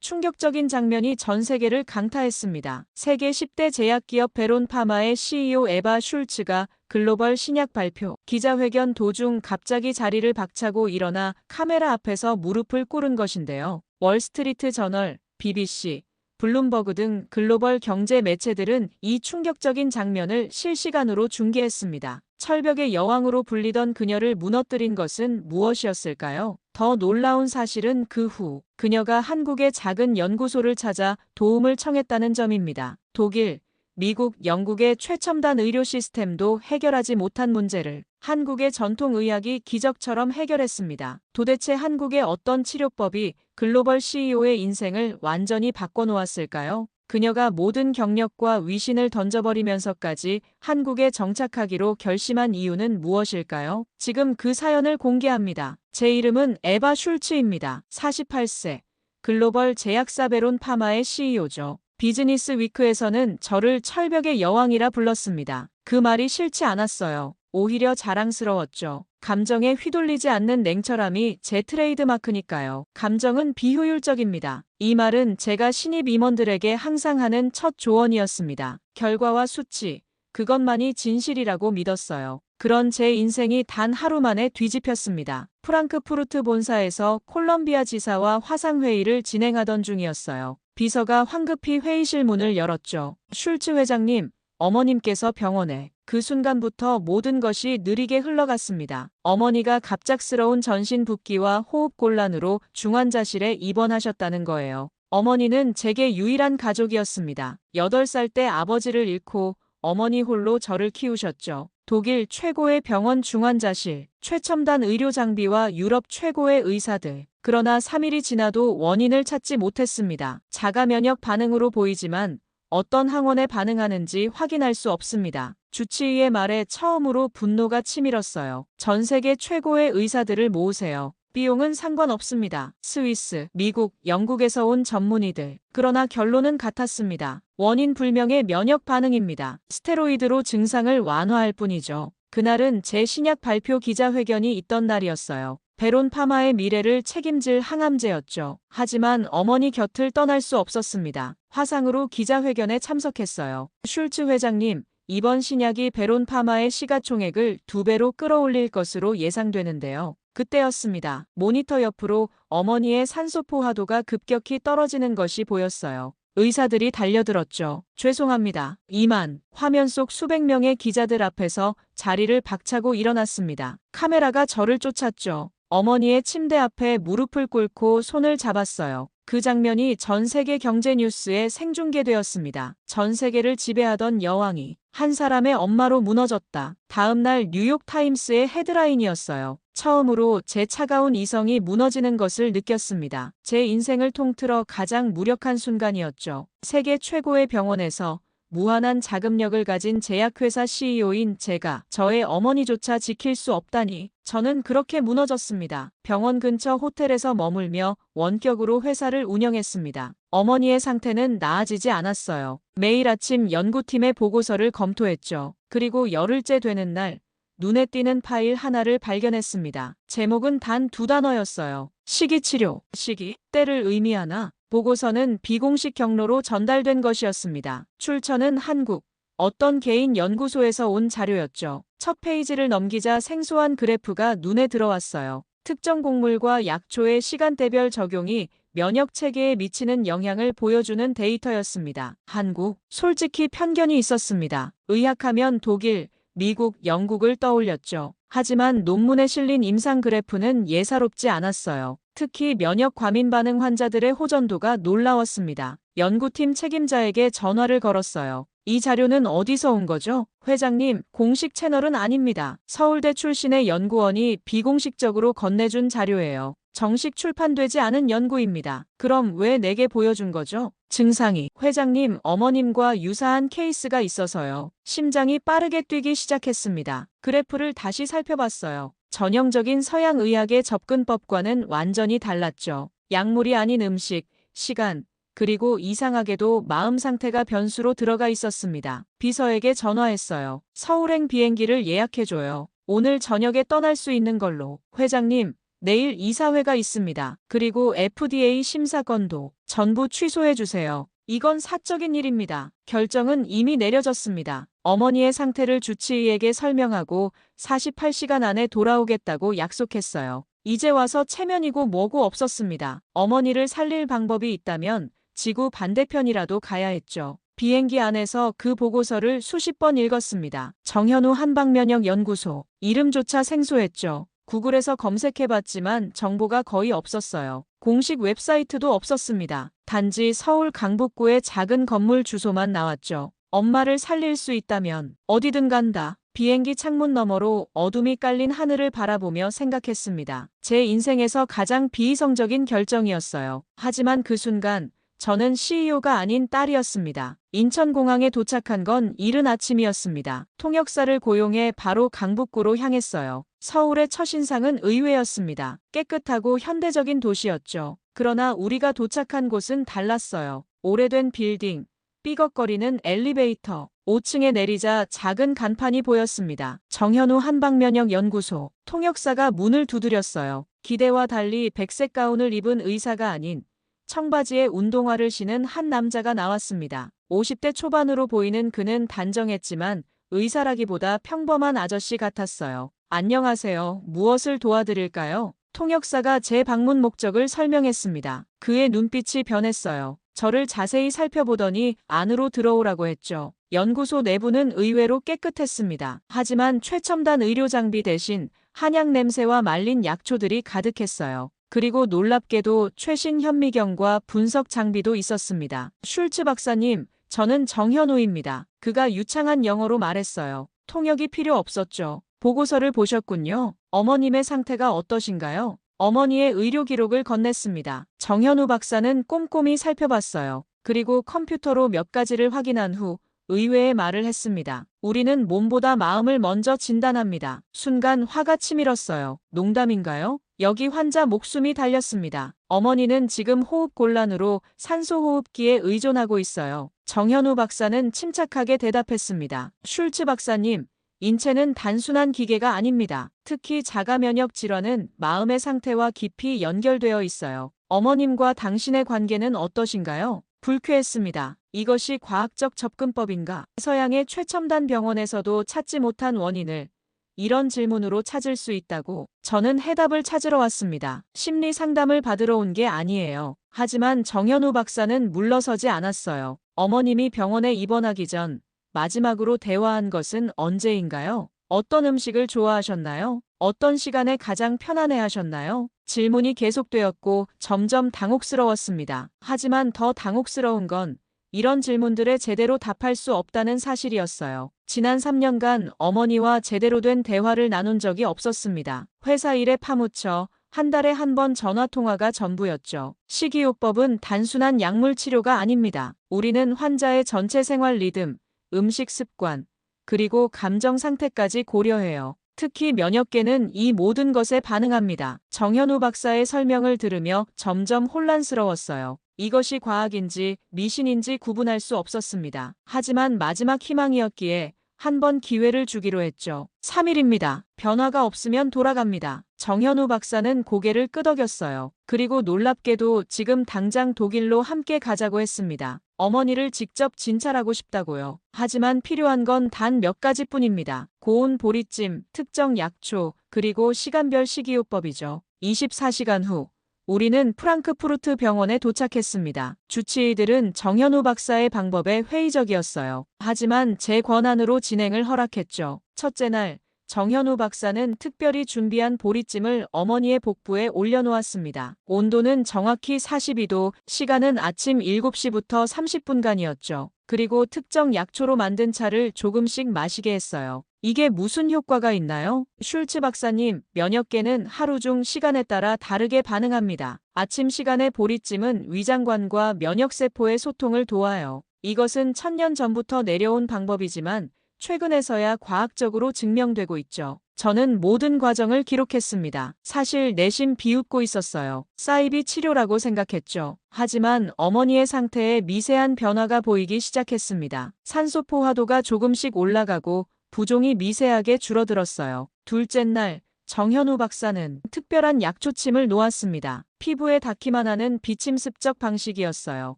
충격적인 장면이 전 세계를 강타했습니다. 세계 10대 제약기업 베론 파마의 CEO 에바 슐츠가 글로벌 신약 발표 기자회견 도중 갑자기 자리를 박차고 일어나 카메라 앞에서 무릎을 꿇은 것인데요. 월스트리트 저널, BBC, 블룸버그 등 글로벌 경제 매체들은 이 충격적인 장면을 실시간으로 중계했습니다. 철벽의 여왕으로 불리던 그녀를 무너뜨린 것은 무엇이었을까요? 더 놀라운 사실은 그 후 그녀가 한국의 작은 연구소를 찾아 도움을 청했다는 점입니다. 독일, 미국, 영국의 최첨단 의료 시스템도 해결하지 못한 문제를 한국의 전통의학이 기적처럼 해결했습니다. 도대체 한국의 어떤 치료법이 글로벌 CEO의 인생을 완전히 바꿔놓았을까요? 그녀가 모든 경력과 위신을 던져버리면서까지 한국에 정착하기로 결심한 이유는 무엇일까요? 지금 그 사연을 공개합니다. 제 이름은 에바 슐츠입니다. 48세. 글로벌 제약사 베론 파마의 CEO죠. 비즈니스 위크에서는 저를 철벽의 여왕이라 불렀습니다. 그 말이 싫지 않았어요. 오히려 자랑스러웠죠. 감정에 휘둘리지 않는 냉철함이 제 트레이드마크니까요. 감정은 비효율적입니다. 이 말은 제가 신입 임원들에게 항상 하는 첫 조언이었습니다. 결과와 수치, 그것만이 진실이라고 믿었어요. 그런 제 인생이 단 하루 만에 뒤집혔습니다. 프랑크푸르트 본사에서 콜롬비아 지사와 화상회의를 진행하던 중이었어요. 비서가 황급히 회의실 문을 열었죠. 슐츠 회장님, 어머님께서 병원에. 그 순간부터 모든 것이 느리게 흘러갔습니다. 어머니가 갑작스러운 전신 붓기와 호흡 곤란으로 중환자실에 입원하셨다는 거예요. 어머니는 제게 유일한 가족이었습니다. 8살 때 아버지를 잃고 어머니 홀로 저를 키우셨죠. 독일 최고의 병원 중환자실, 최첨단 의료 장비와 유럽 최고의 의사들. 그러나 3일이 지나도 원인을 찾지 못했습니다. 자가 면역 반응으로 보이지만 어떤 항원에 반응하는지 확인할 수 없습니다. 주치의의 말에 처음으로 분노가 치밀었어요. 전 세계 최고의 의사들을 모으세요. 비용은 상관없습니다. 스위스, 미국, 영국에서 온 전문의들. 그러나 결론은 같았습니다. 원인 불명의 면역 반응입니다. 스테로이드로 증상을 완화할 뿐이죠. 그날은 제 신약 발표 기자회견이 있던 날이었어요. 베론 파마의 미래를 책임질 항암제였죠. 하지만 어머니 곁을 떠날 수 없었습니다. 화상으로 기자회견에 참석했어요. 슐츠 회장님, 이번 신약이 베론 파마의 시가총액을 2배로 끌어올릴 것으로 예상되는데요. 그때였습니다. 모니터 옆으로 어머니의 산소 포화도가 급격히 떨어지는 것이 보였어요. 의사들이 달려들었죠. 죄송합니다. 이만. 화면 속 수백 명의 기자들 앞에서 자리를 박차고 일어났습니다. 카메라가 저를 쫓았죠. 어머니의 침대 앞에 무릎을 꿇고 손을 잡았어요. 그 장면이 전 세계 경제 뉴스에 생중계되었습니다. 전 세계를 지배하던 여왕이 한 사람의 엄마로 무너졌다. 다음 날 뉴욕 타임스의 헤드라인이었어요. 처음으로 제 차가운 이성이 무너지는 것을 느꼈습니다. 제 인생을 통틀어 가장 무력한 순간이었죠. 세계 최고의 병원에서 무한한 자금력을 가진 제약회사 CEO인 제가 저의 어머니조차 지킬 수 없다니 저는 그렇게 무너졌습니다. 병원 근처 호텔에서 머물며 원격으로 회사를 운영했습니다. 어머니의 상태는 나아지지 않았어요. 매일 아침 연구팀의 보고서를 검토했죠. 그리고 열흘째 되는 날 눈에 띄는 파일 하나를 발견했습니다. 제목은 단 2단어였어요. 시기치료. 시기, 때를 의미하나? 보고서는 비공식 경로로 전달된 것이었습니다. 출처는 한국, 어떤 개인 연구소에서 온 자료였죠. 첫 페이지를 넘기자 생소한 그래프가 눈에 들어왔어요. 특정 곡물과 약초의 시간대별 적용이 면역 체계에 미치는 영향을 보여주는 데이터였습니다. 한국, 솔직히 편견이 있었습니다. 의학하면 독일, 미국, 영국을 떠올렸죠. 하지만 논문에 실린 임상 그래프는 예사롭지 않았어요. 특히 면역 과민 반응 환자들의 호전도가 놀라웠습니다. 연구팀 책임자에게 전화를 걸었어요. 이 자료는 어디서 온 거죠? 회장님, 공식 채널은 아닙니다. 서울대 출신의 연구원이 비공식적으로 건네준 자료예요. 정식 출판되지 않은 연구입니다. 그럼 왜 내게 보여준 거죠? 증상이. 회장님, 어머님과 유사한 케이스가 있어서요. 심장이 빠르게 뛰기 시작했습니다. 그래프를 다시 살펴봤어요. 전형적인 서양 의학의 접근법과는 완전히 달랐죠. 약물이 아닌 음식, 시간, 그리고 이상하게도 마음 상태가 변수로 들어가 있었습니다. 비서에게 전화했어요. 서울행 비행기를 예약해줘요. 오늘 저녁에 떠날 수 있는 걸로. 회장님, 내일 이사회가 있습니다. 그리고 FDA 심사건도 전부 취소해주세요. 이건 사적인 일입니다. 결정은 이미 내려졌습니다. 어머니의 상태를 주치의에게 설명하고 48시간 안에 돌아오겠다고 약속했어요. 이제 와서 체면이고 뭐고 없었습니다. 어머니를 살릴 방법이 있다면 지구 반대편이라도 가야 했죠. 비행기 안에서 그 보고서를 수십 번 읽었습니다. 정현우 한방면역연구소. 이름조차 생소했죠. 구글에서 검색해봤지만 정보가 거의 없었어요. 공식 웹사이트도 없었습니다. 단지 서울 강북구의 작은 건물 주소만 나왔죠. 엄마를 살릴 수 있다면 어디든 간다. 비행기 창문 너머로 어둠이 깔린 하늘을 바라보며 생각했습니다. 제 인생에서 가장 비이성적인 결정이었어요. 하지만 그 순간 저는 CEO가 아닌 딸이었습니다. 인천공항에 도착한 건 이른 아침이었습니다. 통역사를 고용해 바로 강북구로 향했어요. 서울의 첫인상은 의외였습니다. 깨끗하고 현대적인 도시였죠. 그러나 우리가 도착한 곳은 달랐어요. 오래된 빌딩, 삐걱거리는 엘리베이터, 5층에 내리자 작은 간판이 보였습니다. 정현우 한방면역연구소. 통역사가 문을 두드렸어요. 기대와 달리 백색 가운을 입은 의사가 아닌 청바지에 운동화를 신은 한 남자가 나왔습니다. 50대 초반으로 보이는 그는 단정했지만 의사라기보다 평범한 아저씨 같았어요. 안녕하세요. 무엇을 도와드릴까요? 통역사가 제 방문 목적을 설명했습니다. 그의 눈빛이 변했어요. 저를 자세히 살펴보더니 안으로 들어오라고 했죠. 연구소 내부는 의외로 깨끗했습니다. 하지만 최첨단 의료 장비 대신 한약 냄새와 말린 약초들이 가득했어요. 그리고 놀랍게도 최신 현미경과 분석 장비도 있었습니다. 슐츠 박사님, 저는 정현우입니다. 그가 유창한 영어로 말했어요. 통역이 필요 없었죠. 보고서를 보셨군요. 어머님의 상태가 어떠신가요? 어머니의 의료 기록을 건넸습니다. 정현우 박사는 꼼꼼히 살펴봤어요. 그리고 컴퓨터로 몇 가지를 확인한 후 의외의 말을 했습니다. 우리는 몸보다 마음을 먼저 진단합니다. 순간 화가 치밀었어요. 농담인가요? 여기 환자 목숨이 달렸습니다. 어머니는 지금 호흡곤란으로 산소호흡기에 의존하고 있어요. 정현우 박사는 침착하게 대답했습니다. 슐츠 박사님, 인체는 단순한 기계가 아닙니다. 특히 자가면역 질환은 마음의 상태와 깊이 연결되어 있어요. 어머님과 당신의 관계는 어떠신가요? 불쾌했습니다. 이것이 과학적 접근법인가? 서양의 최첨단 병원에서도 찾지 못한 원인을 이런 질문으로 찾을 수 있다고. 저는 해답을 찾으러 왔습니다. 심리 상담을 받으러 온 게 아니에요. 하지만 정현우 박사는 물러서지 않았어요. 어머님이 병원에 입원하기 전 마지막으로 대화한 것은 언제인가요? 어떤 음식을 좋아하셨나요? 어떤 시간에 가장 편안해하셨나요? 질문이 계속되었고 점점 당혹스러웠습니다. 하지만 더 당혹스러운 건 이런 질문들에 제대로 답할 수 없다는 사실이었어요. 지난 3년간 어머니와 제대로 된 대화를 나눈 적이 없었습니다. 회사 일에 파묻혀 한 달에 한 번 전화통화가 전부였죠. 식이요법은 단순한 약물 치료가 아닙니다. 우리는 환자의 전체 생활 리듬, 음식 습관, 그리고 감정 상태까지 고려해요. 특히 면역계는 이 모든 것에 반응합니다. 정현우 박사의 설명을 들으며 점점 혼란스러웠어요. 이것이 과학인지 미신인지 구분할 수 없었습니다. 하지만 마지막 희망이었기에 한 번 기회를 주기로 했죠. 3일입니다. 변화가 없으면 돌아갑니다. 정현우 박사는 고개를 끄덕였어요. 그리고 놀랍게도 지금 당장 독일로 함께 가자고 했습니다. 어머니를 직접 진찰하고 싶다고요. 하지만 필요한 건 단 몇 가지뿐입니다. 고온 보리찜, 특정 약초, 그리고 시간별 식이요법이죠. 24시간 후 우리는 프랑크푸르트 병원에 도착했습니다. 주치의들은 정현우 박사의 방법에 회의적이었어요. 하지만 제 권한으로 진행을 허락했죠. 첫째 날, 정현우 박사는 특별히 준비한 보리찜을 어머니의 복부에 올려놓았습니다. 온도는 정확히 42도, 시간은 아침 7시부터 30분간이었죠. 그리고 특정 약초로 만든 차를 조금씩 마시게 했어요. 이게 무슨 효과가 있나요? 슐츠 박사님, 면역계는 하루 중 시간에 따라 다르게 반응합니다. 아침 시간의 보리찜은 위장관과 면역세포의 소통을 도와요. 이것은 1000년 전부터 내려온 방법이지만 최근에서야 과학적으로 증명되고 있죠. 저는 모든 과정을 기록했습니다. 사실 내심 비웃고 있었어요. 사이비 치료라고 생각했죠. 하지만 어머니의 상태에 미세한 변화가 보이기 시작했습니다. 산소 포화도가 조금씩 올라가고 부종이 미세하게 줄어들었어요. 둘째 날, 정현우 박사는 특별한 약초침을 놓았습니다. 피부에 닿기만 하는 비침습적 방식이었어요.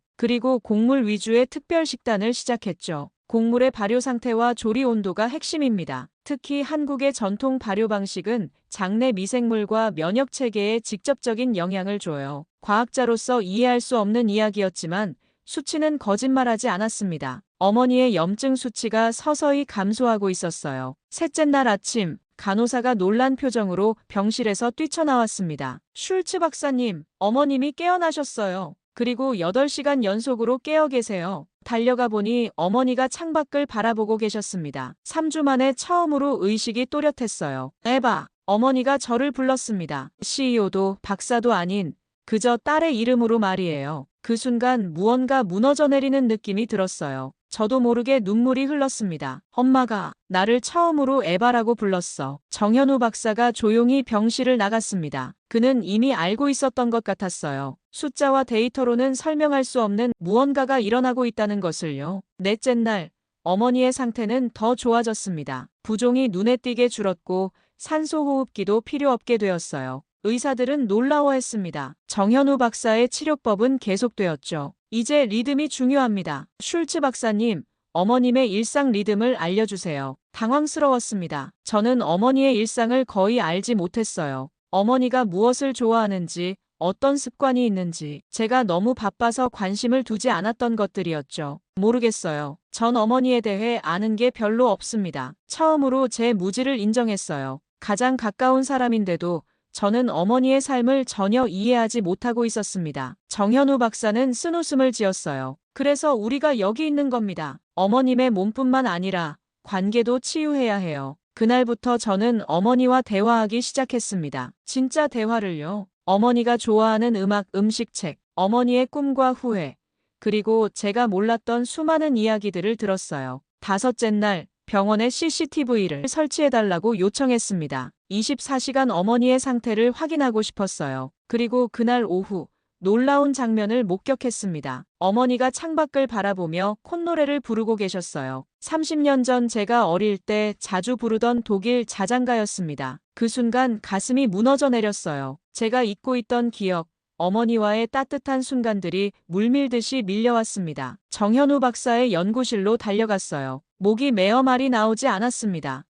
그리고 곡물 위주의 특별 식단을 시작했죠. 곡물의 발효 상태와 조리 온도가 핵심입니다. 특히 한국의 전통 발효 방식은 장내 미생물과 면역 체계에 직접적인 영향을 줘요. 과학자로서 이해할 수 없는 이야기였지만 수치는 거짓말하지 않았습니다. 어머니의 염증 수치가 서서히 감소하고 있었어요. 셋째 날 아침, 간호사가 놀란 표정으로 병실에서 뛰쳐나왔습니다. 슐츠 박사님, 어머님이 깨어나셨어요. 그리고 8시간 연속으로 깨어 계세요. 달려가 보니 어머니가 창밖을 바라보고 계셨습니다. 3주 만에 처음으로 의식이 또렷했어요. 에바, 어머니가 저를 불렀습니다. CEO도 박사도 아닌 그저 딸의 이름으로 말이에요. 그 순간 무언가 무너져 내리는 느낌이 들었어요. 저도 모르게 눈물이 흘렀습니다. 엄마가 나를 처음으로 에바라고 불렀어. 정현우 박사가 조용히 병실을 나갔습니다. 그는 이미 알고 있었던 것 같았어요. 숫자와 데이터로는 설명할 수 없는 무언가가 일어나고 있다는 것을요. 넷째 날, 어머니의 상태는 더 좋아졌습니다. 부종이 눈에 띄게 줄었고 산소호흡기도 필요 없게 되었어요. 의사들은 놀라워했습니다. 정현우 박사의 치료법은 계속되었죠. 이제 리듬이 중요합니다. 슐츠 박사님, 어머님의 일상 리듬을 알려주세요. 당황스러웠습니다. 저는 어머니의 일상을 거의 알지 못했어요. 어머니가 무엇을 좋아하는지, 어떤 습관이 있는지, 제가 너무 바빠서 관심을 두지 않았던 것들이었죠. 모르겠어요. 전 어머니에 대해 아는 게 별로 없습니다. 처음으로 제 무지를 인정했어요. 가장 가까운 사람인데도 저는 어머니의 삶을 전혀 이해하지 못하고 있었습니다. 정현우 박사는 쓴웃음을 지었어요. 그래서 우리가 여기 있는 겁니다. 어머님의 몸뿐만 아니라 관계도 치유해야 해요. 그날부터 저는 어머니와 대화하기 시작했습니다. 진짜 대화를요. 어머니가 좋아하는 음악, 음식, 책, 어머니의 꿈과 후회, 그리고 제가 몰랐던 수많은 이야기들을 들었어요. 5째 날, 병원에 CCTV를 설치해달라고 요청했습니다. 24시간 어머니의 상태를 확인하고 싶었어요. 그리고 그날 오후 놀라운 장면을 목격했습니다. 어머니가 창밖을 바라보며 콧노래를 부르고 계셨어요. 30년 전 제가 어릴 때 자주 부르던 독일 자장가였습니다. 그 순간 가슴이 무너져 내렸어요. 제가 잊고 있던 기억, 어머니와의 따뜻한 순간들이 물밀듯이 밀려왔습니다. 정현우 박사의 연구실로 달려갔어요. 목이 메어 말이 나오지 않았습니다.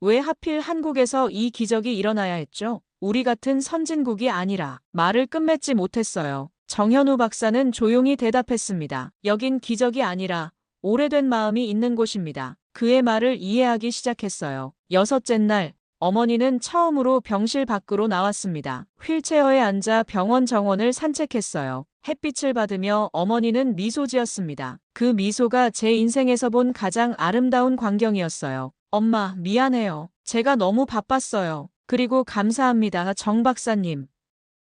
왜 하필 한국에서 이 기적이 일어나야 했죠? 우리 같은 선진국이 아니라 말을 끝맺지 못했어요. 정현우 박사는 조용히 대답했습니다. 여긴 기적이 아니라 오래된 마음이 있는 곳입니다. 그의 말을 이해하기 시작했어요. 6째 날, 어머니는 처음으로 병실 밖으로 나왔습니다. 휠체어에 앉아 병원 정원을 산책했어요. 햇빛을 받으며 어머니는 미소 지었습니다. 그 미소가 제 인생에서 본 가장 아름다운 광경이었어요. 엄마, 미안해요. 제가 너무 바빴어요. 그리고 감사합니다, 정 박사님.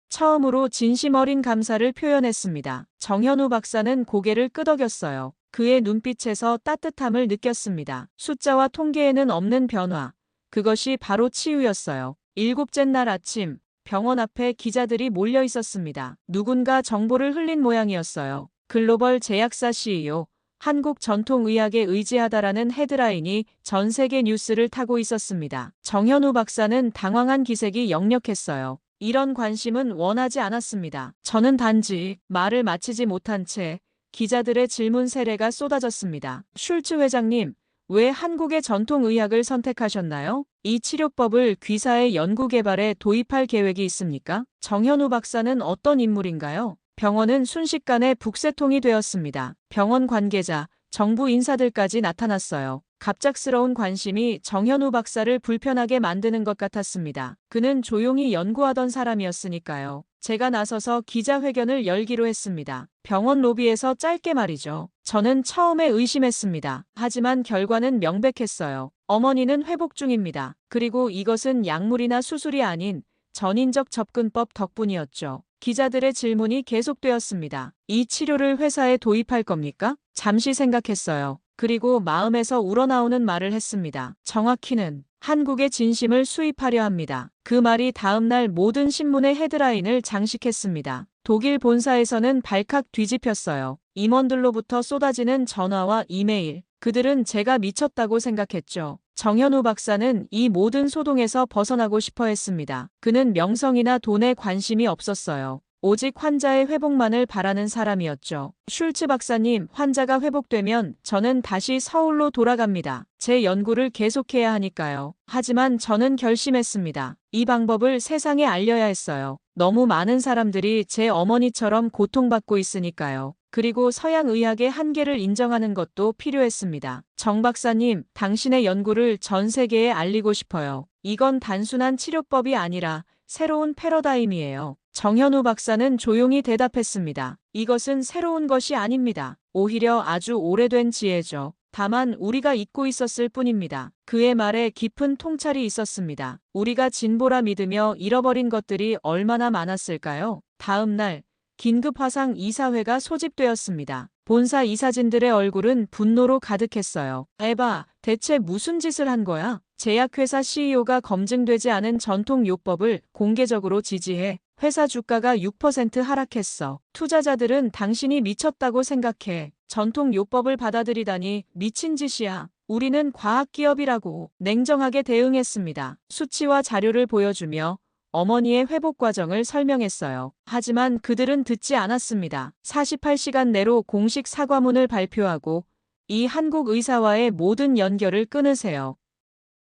처음으로 진심 어린 감사를 표현했습니다. 정현우 박사는 고개를 끄덕였어요. 그의 눈빛에서 따뜻함을 느꼈습니다. 숫자와 통계에는 없는 변화. 그것이 바로 치유였어요. 7째 날 아침, 병원 앞에 기자들이 몰려 있었습니다. 누군가 정보를 흘린 모양이었어요. 글로벌 제약사 CEO, 한국 전통의학에 의지하다라는 헤드라인이 전 세계 뉴스를 타고 있었습니다. 정현우 박사는 당황한 기색이 역력했어요. 이런 관심은 원하지 않았습니다. 저는 단지 말을 마치지 못한 채 기자들의 질문 세례가 쏟아졌습니다. 슐츠 회장님, 왜 한국의 전통의학을 선택하셨나요? 이 치료법을 귀사의 연구개발에 도입할 계획이 있습니까? 정현우 박사는 어떤 인물인가요? 병원은 순식간에 북새통이 되었습니다. 병원 관계자, 정부 인사들까지 나타났어요. 갑작스러운 관심이 정현우 박사를 불편하게 만드는 것 같았습니다. 그는 조용히 연구하던 사람이었으니까요. 제가 나서서 기자회견을 열기로 했습니다. 병원 로비에서 짧게 말이죠. 저는 처음에 의심했습니다. 하지만 결과는 명백했어요. 어머니는 회복 중입니다. 그리고 이것은 약물이나 수술이 아닌 전인적 접근법 덕분이었죠. 기자들의 질문이 계속되었습니다. 이 치료를 회사에 도입할 겁니까? 잠시 생각했어요. 그리고 마음에서 우러나오는 말을 했습니다. 정확히는 한국의 진심을 수입하려 합니다. 그 말이 다음날 모든 신문의 헤드라인을 장식했습니다. 독일 본사에서는 발칵 뒤집혔어요. 임원들로부터 쏟아지는 전화와 이메일. 그들은 제가 미쳤다고 생각했죠. 정현우 박사는 이 모든 소동에서 벗어나고 싶어 했습니다. 그는 명성이나 돈에 관심이 없었어요. 오직 환자의 회복만을 바라는 사람이었죠. 슐츠 박사님, 환자가 회복되면 저는 다시 서울로 돌아갑니다. 제 연구를 계속해야 하니까요. 하지만 저는 결심했습니다. 이 방법을 세상에 알려야 했어요. 너무 많은 사람들이 제 어머니처럼 고통받고 있으니까요. 그리고 서양 의학의 한계를 인정하는 것도 필요했습니다. 정 박사님, 당신의 연구를 전 세계에 알리고 싶어요. 이건 단순한 치료법이 아니라 새로운 패러다임이에요. 정현우 박사는 조용히 대답했습니다. 이것은 새로운 것이 아닙니다. 오히려 아주 오래된 지혜죠. 다만 우리가 잊고 있었을 뿐입니다. 그의 말에 깊은 통찰이 있었습니다. 우리가 진보라 믿으며 잃어버린 것들이 얼마나 많았을까요? 다음 날 긴급 화상 이사회가 소집되었습니다. 본사 이사진들의 얼굴은 분노로 가득했어요. 에바, 대체 무슨 짓을 한 거야? 제약회사 CEO가 검증되지 않은 전통요법을 공개적으로 지지해 회사 주가가 6% 하락했어. 투자자들은 당신이 미쳤다고 생각해. 전통요법을 받아들이다니 미친 짓이야. 우리는 과학기업이라고 냉정하게 대응했습니다. 수치와 자료를 보여주며 어머니의 회복 과정을 설명했어요. 하지만 그들은 듣지 않았습니다. 48시간 내로 공식 사과문을 발표하고 이 한국 의사와의 모든 연결을 끊으세요.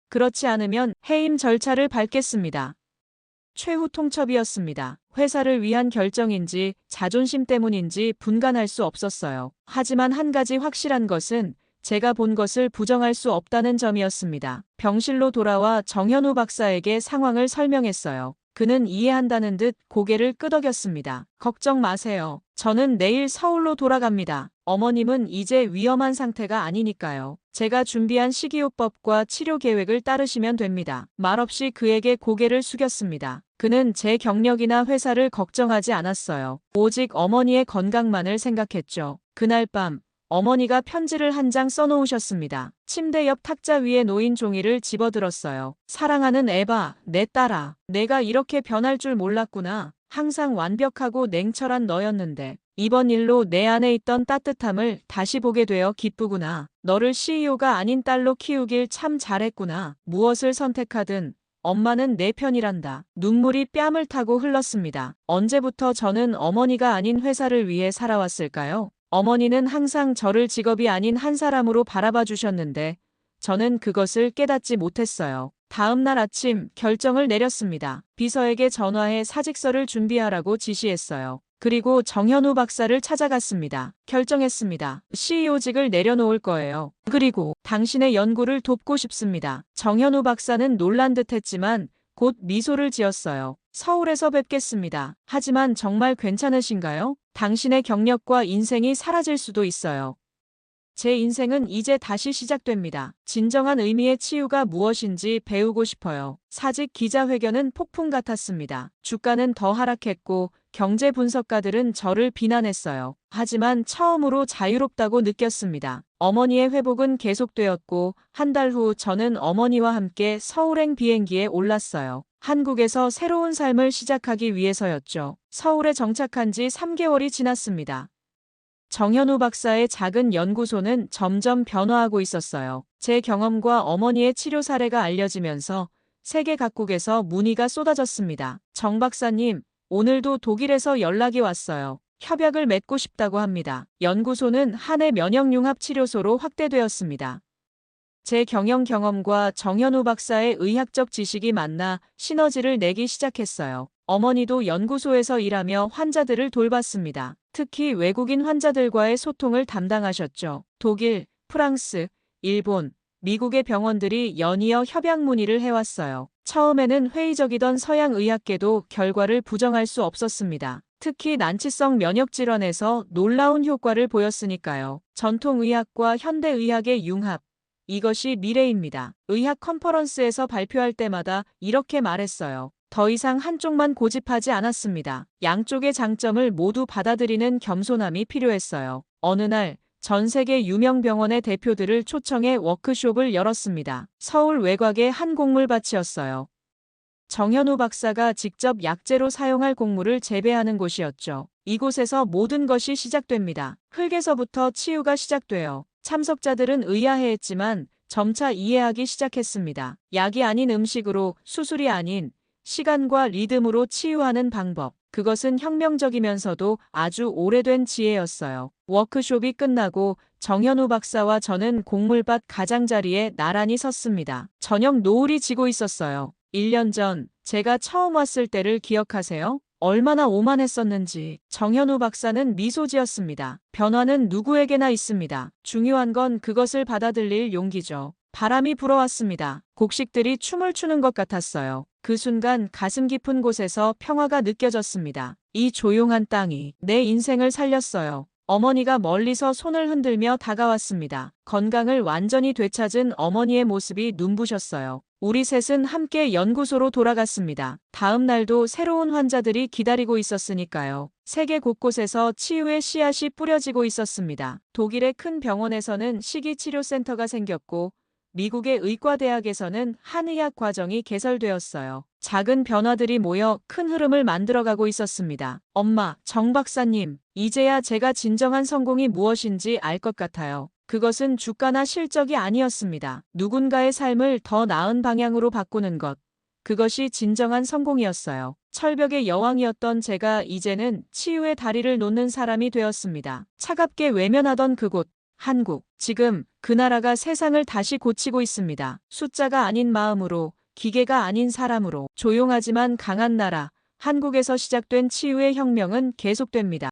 그렇지 않으면 해임 절차를 밟겠습니다. 최후 통첩이었습니다. 회사를 위한 결정인지 자존심 때문인지 분간할 수 없었어요. 하지만 한 가지 확실한 것은 제가 본 것을 부정할 수 없다는 점이었습니다. 병실로 돌아와 정현우 박사에게 상황을 설명했어요. 그는 이해한다는 듯 고개를 끄덕였습니다. 걱정 마세요. 저는 내일 서울로 돌아갑니다. 어머님은 이제 위험한 상태가 아니니까요. 제가 준비한 식이요법과 치료 계획을 따르시면 됩니다. 말없이 그에게 고개를 숙였습니다. 그는 제 경력이나 회사를 걱정하지 않았어요. 오직 어머니의 건강만을 생각했죠. 그날 밤 어머니가 편지를 한 장 써놓으셨습니다. 침대 옆 탁자 위에 놓인 종이를 집어들었어요. 사랑하는 에바, 내 딸아. 내가 이렇게 변할 줄 몰랐구나. 항상 완벽하고 냉철한 너였는데 이번 일로 내 안에 있던 따뜻함을 다시 보게 되어 기쁘구나. 너를 CEO가 아닌 딸로 키우길 참 잘했구나. 무엇을 선택하든 엄마는 내 편이란다. 눈물이 뺨을 타고 흘렀습니다. 언제부터 저는 어머니가 아닌 회사를 위해 살아왔을까요? 어머니는 항상 저를 직업이 아닌 한 사람으로 바라봐 주셨는데 저는 그것을 깨닫지 못했어요. 다음 날 아침 결정을 내렸습니다. 비서에게 전화해 사직서를 준비하라고 지시했어요. 그리고 정현우 박사를 찾아갔습니다. 결정했습니다. CEO직을 내려놓을 거예요. 그리고 당신의 연구를 돕고 싶습니다. 정현우 박사는 놀란 듯했지만 곧 미소를 지었어요. 서울에서 뵙겠습니다. 하지만 정말 괜찮으신가요? 당신의 경력과 인생이 사라질 수도 있어요. 제 인생은 이제 다시 시작됩니다. 진정한 의미의 치유가 무엇인지 배우고 싶어요. 사직 기자회견은 폭풍 같았습니다. 주가는 더 하락했고 경제 분석가들은 저를 비난했어요. 하지만 처음으로 자유롭다고 느꼈습니다. 어머니의 회복은 계속되었고 한 달 후 저는 어머니와 함께 서울행 비행기에 올랐어요. 한국에서 새로운 삶을 시작하기 위해서였죠. 서울에 정착한 지 3개월이 지났습니다. 정현우 박사의 작은 연구소는 점점 변화하고 있었어요. 제 경험과 어머니의 치료 사례가 알려지면서 세계 각국에서 문의가 쏟아졌습니다. 정 박사님, 오늘도 독일에서 연락이 왔어요. 협약을 맺고 싶다고 합니다. 연구소는 한 해 면역융합 치료소로 확대되었습니다. 제 경영과 정현우 박사의 의학적 지식이 만나 시너지를 내기 시작했어요. 어머니도 연구소에서 일하며 환자들을 돌봤습니다. 특히 외국인 환자들과의 소통을 담당하셨죠. 독일, 프랑스, 일본, 미국의 병원들이 연이어 협약 문의를 해왔어요. 처음에는 회의적이던 서양 의학계도 결과를 부정할 수 없었습니다. 특히 난치성 면역질환에서 놀라운 효과를 보였으니까요. 전통의학과 현대의학의 융합. 이것이 미래입니다. 의학 컨퍼런스에서 발표할 때마다 이렇게 말했어요. 더 이상 한쪽만 고집하지 않았습니다. 양쪽의 장점을 모두 받아들이는 겸손함이 필요했어요. 어느 날 전 세계 유명 병원의 대표들을 초청해 워크숍을 열었습니다. 서울 외곽의 한 곡물밭이었어요. 정현우 박사가 직접 약재로 사용할 곡물을 재배하는 곳이었죠. 이곳에서 모든 것이 시작됩니다. 흙에서부터 치유가 시작돼요. 참석자들은 의아해했지만 점차 이해하기 시작했습니다. 약이 아닌 음식으로, 수술이 아닌 시간과 리듬으로 치유하는 방법. 그것은 혁명적이면서도 아주 오래된 지혜였어요. 워크숍이 끝나고 정현우 박사와 저는 곡물밭 가장자리에 나란히 섰습니다. 저녁 노을이 지고 있었어요. 1년 전 제가 처음 왔을 때를 기억하세요? 얼마나 오만했었는지. 정현우 박사는 미소 지었습니다. 변화는 누구에게나 있습니다. 중요한 건 그것을 받아들일 용기죠. 바람이 불어왔습니다. 곡식들이 춤을 추는 것 같았어요. 그 순간 가슴 깊은 곳에서 평화가 느껴졌습니다. 이 조용한 땅이 내 인생을 살렸어요. 어머니가 멀리서 손을 흔들며 다가왔습니다. 건강을 완전히 되찾은 어머니의 모습이 눈부셨어요. 우리 셋은 함께 연구소로 돌아갔습니다. 다음 날도 새로운 환자들이 기다리고 있었으니까요. 세계 곳곳에서 치유의 씨앗이 뿌려지고 있었습니다. 독일의 큰 병원에서는 식이치료센터가 생겼고 미국의 의과대학에서는 한의학 과정이 개설되었어요. 작은 변화들이 모여 큰 흐름을 만들어가고 있었습니다. 엄마, 정 박사님, 이제야 제가 진정한 성공이 무엇인지 알 것 같아요. 그것은 주가나 실적이 아니었습니다. 누군가의 삶을 더 나은 방향으로 바꾸는 것. 그것이 진정한 성공이었어요. 철벽의 여왕이었던 제가 이제는 치유의 다리를 놓는 사람이 되었습니다. 차갑게 외면하던 그곳. 한국. 지금 그 나라가 세상을 다시 고치고 있습니다. 숫자가 아닌 마음으로, 기계가 아닌 사람으로. 조용하지만 강한 나라. 한국에서 시작된 치유의 혁명은 계속됩니다.